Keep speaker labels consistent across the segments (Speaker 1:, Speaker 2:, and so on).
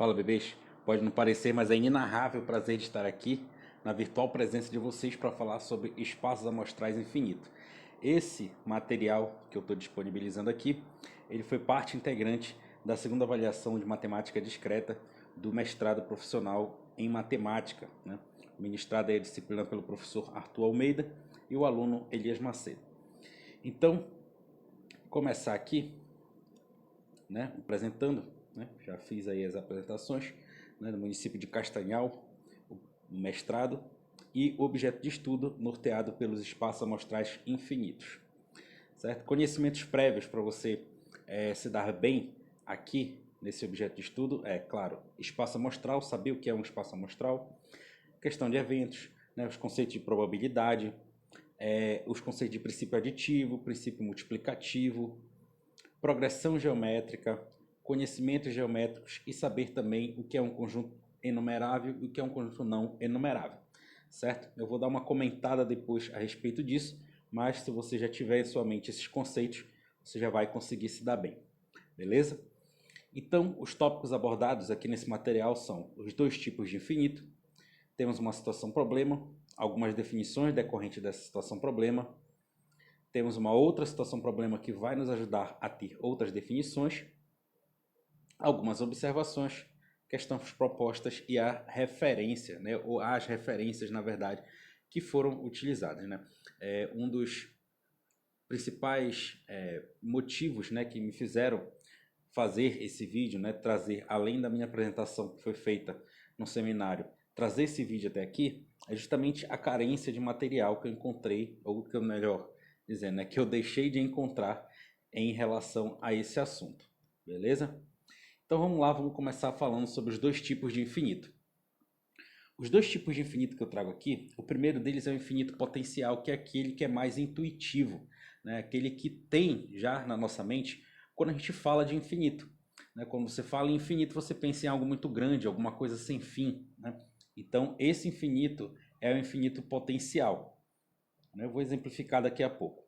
Speaker 1: Fala, bebês. Pode não parecer, mas é inenarrável o prazer de estar aqui na virtual presença de vocês para falar sobre espaços amostrais infinitos. Esse material que eu estou disponibilizando aqui, ele foi parte integrante da segunda avaliação de matemática discreta do mestrado profissional em matemática, né? Ministrada a disciplina pelo professor Arthur Almeida e o aluno Elias Macedo. Então, começar aqui, né, apresentando, né, já fiz aí as apresentações, né, do município de Castanhal, o mestrado e o objeto de estudo norteado pelos espaços amostrais infinitos, certo? Conhecimentos prévios para você se dar bem aqui nesse objeto de estudo é, claro, espaço amostral, saber o que é um espaço amostral, questão de eventos, né, os conceitos de probabilidade, os conceitos de princípio aditivo, princípio multiplicativo, progressão geométrica, conhecimentos geométricos e saber também o que é um conjunto enumerável e o que é um conjunto não enumerável, certo? Eu vou dar uma comentada depois a respeito disso, mas se você já tiver em sua mente esses conceitos, você já vai conseguir se dar bem, beleza? Então, os tópicos abordados aqui nesse material são os dois tipos de infinito, temos uma situação problema, algumas definições decorrentes dessa situação problema, temos uma outra situação problema que vai nos ajudar a ter outras definições, algumas observações, questões propostas e a referência, né, ou as referências, na verdade, que foram utilizadas, né? Um dos principais motivos, né, que me fizeram fazer esse vídeo, né, trazer, além da minha apresentação que foi feita no seminário, trazer esse vídeo até aqui, é justamente a carência de material que eu encontrei, ou que eu, melhor dizendo, né, que eu deixei de encontrar em relação a esse assunto, beleza? Então vamos lá, vamos começar falando sobre os dois tipos de infinito. Os dois tipos de infinito que eu trago aqui, o primeiro deles é o infinito potencial, que é aquele que é mais intuitivo, né? Aquele que tem já na nossa mente quando a gente fala de infinito, né? Quando você fala em infinito, você pensa em algo muito grande, alguma coisa sem fim, né? Então esse infinito é o infinito potencial, né? Eu vou exemplificar daqui a pouco.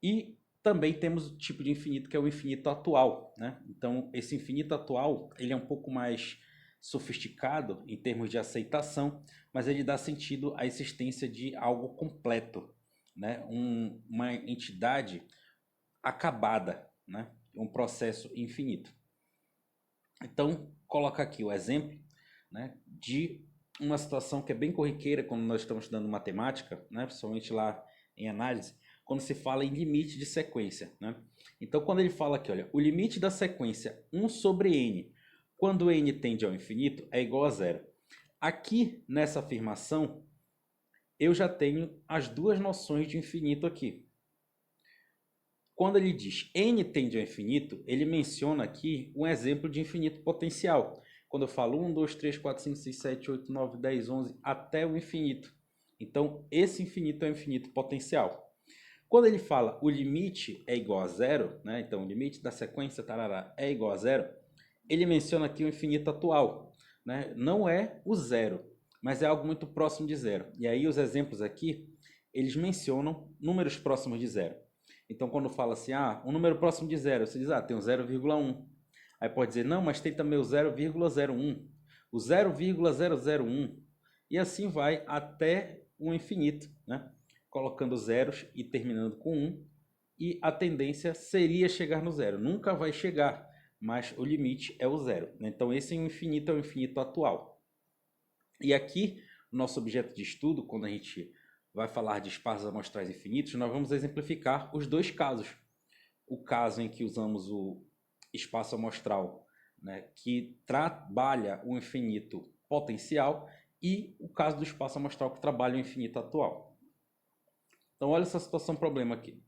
Speaker 1: E também temos o tipo de infinito que é o infinito atual, né? Então esse infinito atual ele é um pouco mais sofisticado em termos de aceitação, mas ele dá sentido à existência de algo completo, né? Uma entidade acabada, né? Um processo infinito. Então coloca aqui o exemplo, né, de uma situação que é bem corriqueira quando nós estamos estudando matemática, né, principalmente lá em análise, quando se fala em limite de sequência, né? Então, quando ele fala aqui, olha, o limite da sequência 1 sobre n, quando n tende ao infinito, é igual a zero. Aqui, nessa afirmação, eu já tenho as duas noções de infinito aqui. Quando ele diz n tende ao infinito, ele menciona aqui um exemplo de infinito potencial. Quando eu falo 1, 2, 3, 4, 5, 6, 7, 8, 9, 10, 11, até o infinito. Então, esse infinito é o infinito potencial. Quando ele fala o limite é igual a zero, né? Então o limite da sequência tarará, é igual a zero, ele menciona aqui o infinito atual, né? Não é o zero, mas é algo muito próximo de zero. E aí os exemplos aqui, eles mencionam números próximos de zero. Então quando fala assim, um número próximo de zero, você diz, tem o 0,1. Aí pode dizer, não, mas tem também o 0,01, o 0,001, e assim vai até o infinito, né? Colocando zeros e terminando com 1, e a tendência seria chegar no zero. Nunca vai chegar, mas o limite é o zero. Então esse infinito é o infinito atual. E aqui, o nosso objeto de estudo, quando a gente vai falar de espaços amostrais infinitos, nós vamos exemplificar os dois casos. O caso em que usamos o espaço amostral, né, que trabalha o infinito potencial, e o caso do espaço amostral que trabalha o infinito atual. Então olha essa situação problema aqui.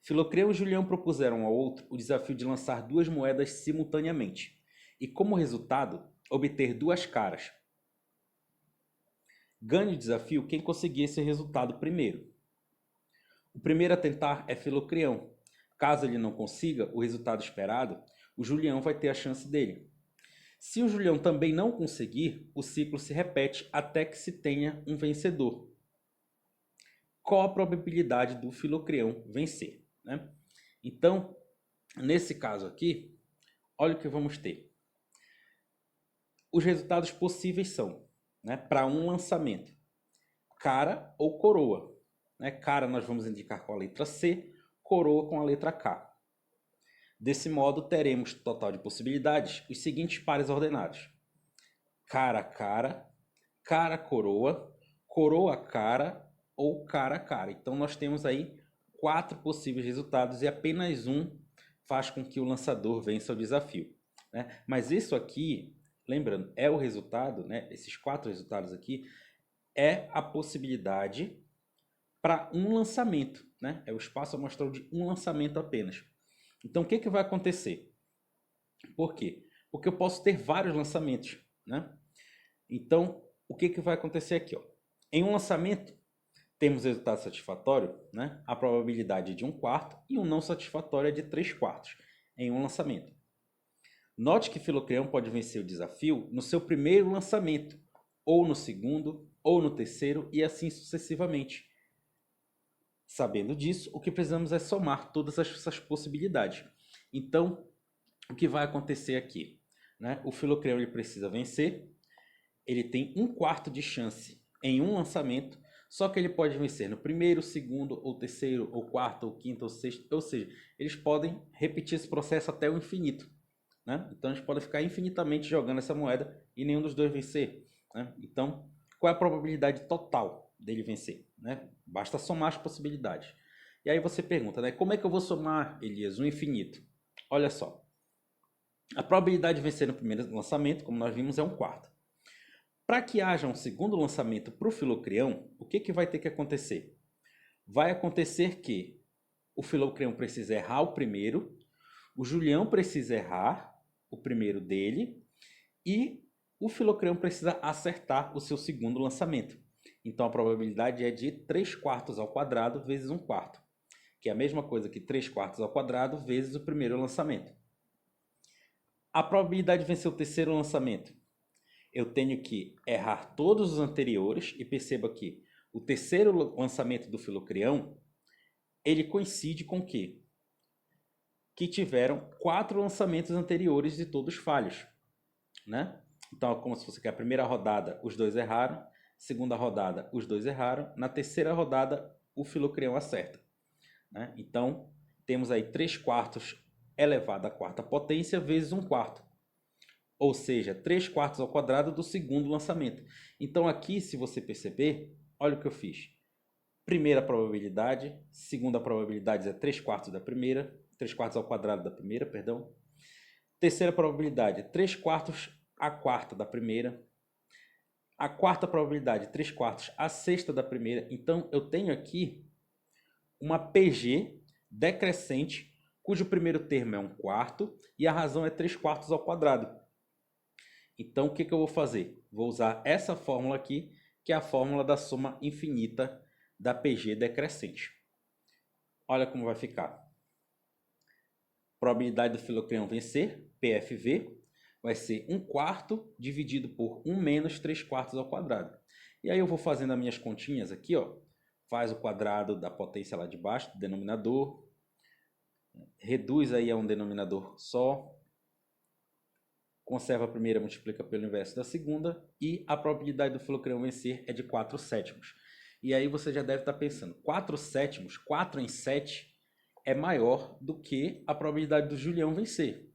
Speaker 1: Filocreu e Julião propuseram um ao outro o desafio de lançar duas moedas simultaneamente e, como resultado, obter duas caras. Ganhe o desafio quem conseguir esse resultado primeiro. O primeiro a tentar é Filocreão. Caso ele não consiga o resultado esperado, o Julião vai ter a chance dele. Se o Julião também não conseguir, o ciclo se repete até que se tenha um vencedor. Qual a probabilidade do Filocreão vencer, né? Então, nesse caso aqui, olha o que vamos ter. os resultados possíveis são, né, para um lançamento, cara ou coroa. Né? Cara nós vamos indicar com a letra C, coroa com a letra K. Desse modo, teremos total de possibilidades os seguintes pares ordenados: cara, cara, cara, coroa, coroa, cara ou cara, cara. Então, nós temos aí 4 possíveis resultados e apenas um faz com que o lançador vença o desafio. Né? Mas isso aqui, lembrando, é o resultado, né? Esses 4 resultados aqui, é a possibilidade para um lançamento. Né? É o espaço amostral de um lançamento apenas. Então, o que vai acontecer? Por quê? Porque eu posso ter vários lançamentos, né? Então, o que vai acontecer aqui? Ó? Em um lançamento, temos resultado satisfatório, né? A probabilidade é de 1/4 e um não satisfatório é de 3/4 em um lançamento. Note que Filocreão pode vencer o desafio no seu primeiro lançamento, ou no segundo, ou no terceiro, e assim sucessivamente. Sabendo disso, o que precisamos é somar todas essas possibilidades. Então, o que vai acontecer aqui? Né? O Filocreão ele precisa vencer, ele tem 1/4 de chance em um lançamento, só que ele pode vencer no primeiro, segundo, ou terceiro, ou quarto, ou quinto, ou sexto, ou seja, eles podem repetir esse processo até o infinito. Né? Então, eles podem ficar infinitamente jogando essa moeda e nenhum dos dois vencer. Né? Então, qual é a probabilidade total dele vencer? Né? Basta somar as possibilidades. E aí você pergunta, né? Como é que eu vou somar, Elias, o infinito? Olha só. A probabilidade de vencer no primeiro lançamento, como nós vimos, é 1/4. Para que haja um segundo lançamento para o Filocreão, o que vai ter que acontecer? Vai acontecer que o Filocreão precisa errar o primeiro, o Julião precisa errar o primeiro dele e o Filocreão precisa acertar o seu segundo lançamento. Então a probabilidade é de 3/4 ao quadrado vezes 1/4, que é a mesma coisa que 3/4 ao quadrado vezes o primeiro lançamento. A probabilidade de vencer o terceiro lançamento, eu tenho que errar todos os anteriores, e perceba que o terceiro lançamento do Filocreão, ele coincide com o quê? Que tiveram 4 lançamentos anteriores e todos falhos. Né? Então é como se você quer a primeira rodada, os dois erraram, segunda rodada, os dois erraram, na terceira rodada, o Filocreão acerta. Né? Então, temos aí 3/4 elevado à quarta potência vezes 1/4. Ou seja, 3/4 ao quadrado do segundo lançamento. Então aqui, se você perceber, olha o que eu fiz. Primeira probabilidade, segunda probabilidade é 3/4 da primeira, 3/4 ao quadrado da primeira, perdão. Terceira probabilidade, 3/4 à quarta da primeira. A quarta probabilidade, 3/4 à sexta da primeira. Então eu tenho aqui uma PG decrescente, cujo primeiro termo é 1/4 e a razão é 3/4 ao quadrado. Então, o que eu vou fazer? Vou usar essa fórmula aqui, que é a fórmula da soma infinita da PG decrescente. Olha como vai ficar. Probabilidade do Filocreão vencer, PFV, vai ser 1/4 dividido por 1 menos 3/4 ao quadrado. E aí eu vou fazendo as minhas continhas aqui, ó. Faz o quadrado da potência lá de baixo, do denominador. Reduz aí a um denominador só. Conserva a primeira, multiplica pelo inverso da segunda, e a probabilidade do Filocreão vencer é de 4/7. E aí você já deve estar pensando, 4/7, 4 em 7, é maior do que a probabilidade do Julião vencer.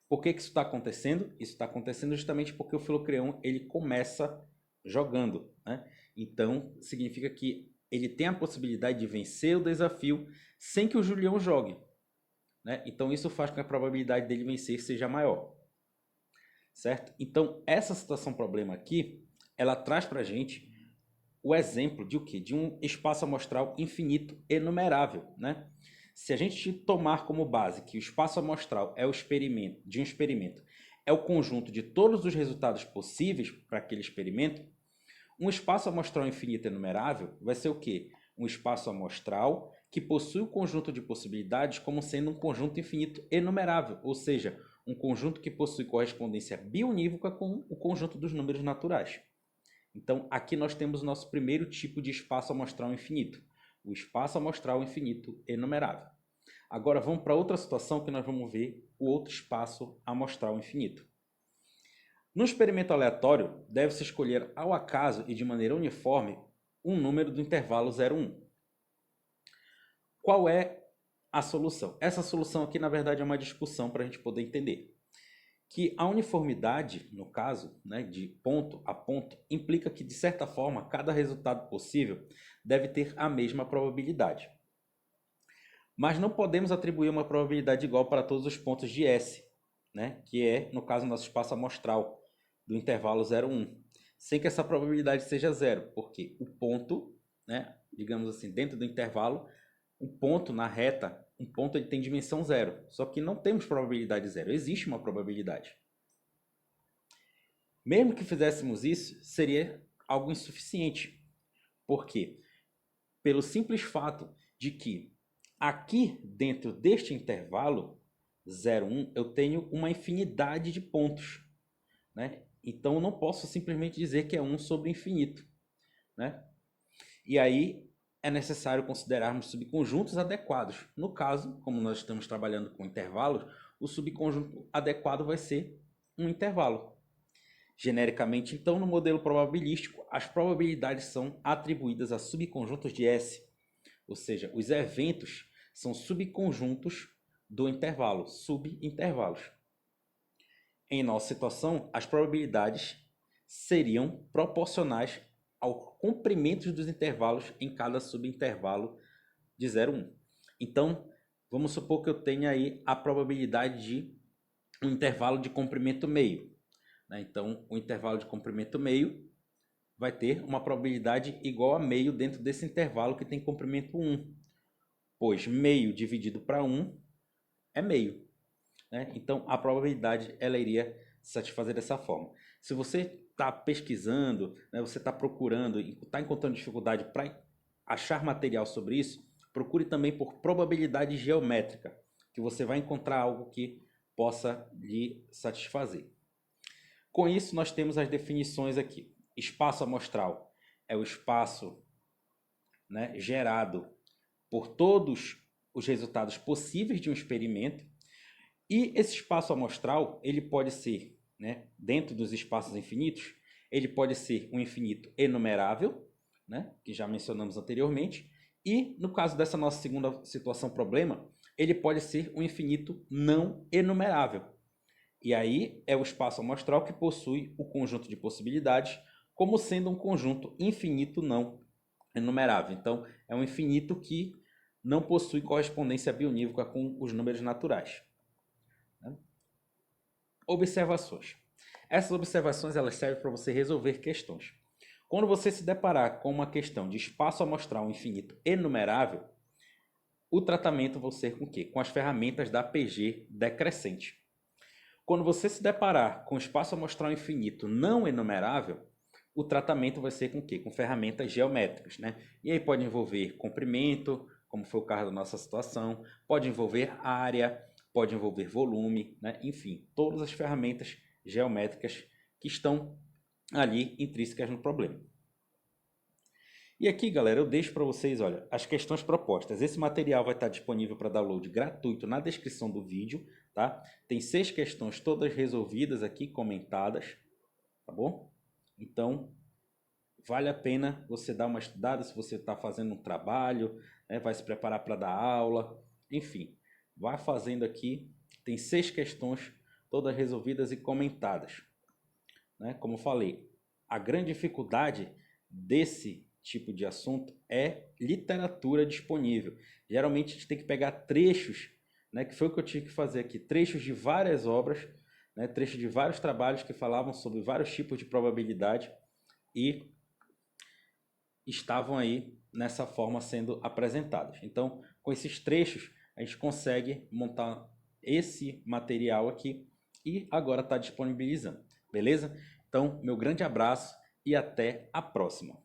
Speaker 1: Por que isso está acontecendo? Isso está acontecendo justamente porque o Filocreão ele começa jogando. Né? Então, significa que ele tem a possibilidade de vencer o desafio sem que o Julião jogue. Né? Então, isso faz com que a probabilidade dele vencer seja maior. Certo? Então, essa situação problema aqui, ela traz para a gente o exemplo de o quê? De um espaço amostral infinito enumerável. Né? Se a gente tomar como base que o espaço amostral é o experimento de um experimento, é o conjunto de todos os resultados possíveis para aquele experimento, um espaço amostral infinito enumerável vai ser o quê? Um espaço amostral que possui o conjunto de possibilidades como sendo um conjunto infinito enumerável, ou seja, um conjunto que possui correspondência biunívoca com o conjunto dos números naturais. Então, aqui nós temos o nosso primeiro tipo de espaço amostral infinito, o espaço amostral infinito enumerável. Agora vamos para outra situação que nós vamos ver o outro espaço amostral infinito. No experimento aleatório, deve-se escolher ao acaso e de maneira uniforme um número do intervalo 0, 1. Qual é a solução? Essa solução aqui, na verdade, é uma discussão para a gente poder entender. Que a uniformidade, no caso, né, de ponto a ponto, implica que, de certa forma, cada resultado possível deve ter a mesma probabilidade. Mas não podemos atribuir uma probabilidade igual para todos os pontos de S, né, que é, no caso, nosso espaço amostral do intervalo 0, 1, sem que essa probabilidade seja zero, porque o ponto, né, digamos assim, dentro do intervalo, um ponto na reta, um ponto ele tem dimensão zero, só que não temos probabilidade zero, existe uma probabilidade. Mesmo que fizéssemos isso, seria algo insuficiente. Por quê? Pelo simples fato de que aqui dentro deste intervalo 0, 1, eu tenho uma infinidade de pontos, né? Então eu não posso simplesmente dizer que é 1 sobre infinito, né? E aí é necessário considerarmos subconjuntos adequados. No caso, como nós estamos trabalhando com intervalos, o subconjunto adequado vai ser um intervalo. Genericamente, então, no modelo probabilístico, as probabilidades são atribuídas a subconjuntos de S, ou seja, os eventos são subconjuntos do intervalo, subintervalos. Em nossa situação, as probabilidades seriam proporcionais ao comprimento dos intervalos em cada subintervalo de 0, 1. Então, vamos supor que eu tenha aí a probabilidade de um intervalo de comprimento meio, né? Então, o intervalo de comprimento meio vai ter uma probabilidade igual a meio dentro desse intervalo que tem comprimento 1, pois meio dividido para 1 é meio, né? Então, a probabilidade ela iria satisfazer dessa forma. Se você está pesquisando, né, você está procurando, está encontrando dificuldade para achar material sobre isso, procure também por probabilidade geométrica, que você vai encontrar algo que possa lhe satisfazer. Com isso, nós temos as definições aqui. Espaço amostral é o espaço, né, gerado por todos os resultados possíveis de um experimento. E esse espaço amostral, ele pode ser, né, dentro dos espaços infinitos, ele pode ser um infinito enumerável, né, que já mencionamos anteriormente, e no caso dessa nossa segunda situação problema, ele pode ser um infinito não enumerável. E aí é o espaço amostral que possui o conjunto de possibilidades como sendo um conjunto infinito não enumerável. Então, é um infinito que não possui correspondência bionívoca com os números naturais. Observações. Essas observações elas servem para você resolver questões. Quando você se deparar com uma questão de espaço amostral infinito enumerável, o tratamento vai ser com o quê? Com as ferramentas da PG decrescente. Quando você se deparar com espaço amostral infinito não enumerável, o tratamento vai ser com o quê? Com ferramentas geométricas, né? E aí pode envolver comprimento, como foi o caso da nossa situação, pode envolver área, pode envolver volume, né? Enfim, todas as ferramentas geométricas que estão ali intrínsecas no problema. E aqui, galera, eu deixo para vocês, olha, as questões propostas. Esse material vai estar disponível para download gratuito na descrição do vídeo, tá? Tem 6 questões todas resolvidas aqui, comentadas, tá bom? Então, vale a pena você dar uma estudada se você está fazendo um trabalho, né? Vai se preparar para dar aula, enfim. Vá fazendo aqui, tem 6 questões todas resolvidas e comentadas, né? Como eu falei, a grande dificuldade desse tipo de assunto é literatura disponível. Geralmente a gente tem que pegar trechos, né, que foi o que eu tive que fazer aqui, trechos de várias obras, né, trechos de vários trabalhos que falavam sobre vários tipos de probabilidade e estavam aí nessa forma sendo apresentados. Então, com esses trechos, a gente consegue montar esse material aqui e agora está disponibilizando, beleza? Então, meu grande abraço e até a próxima.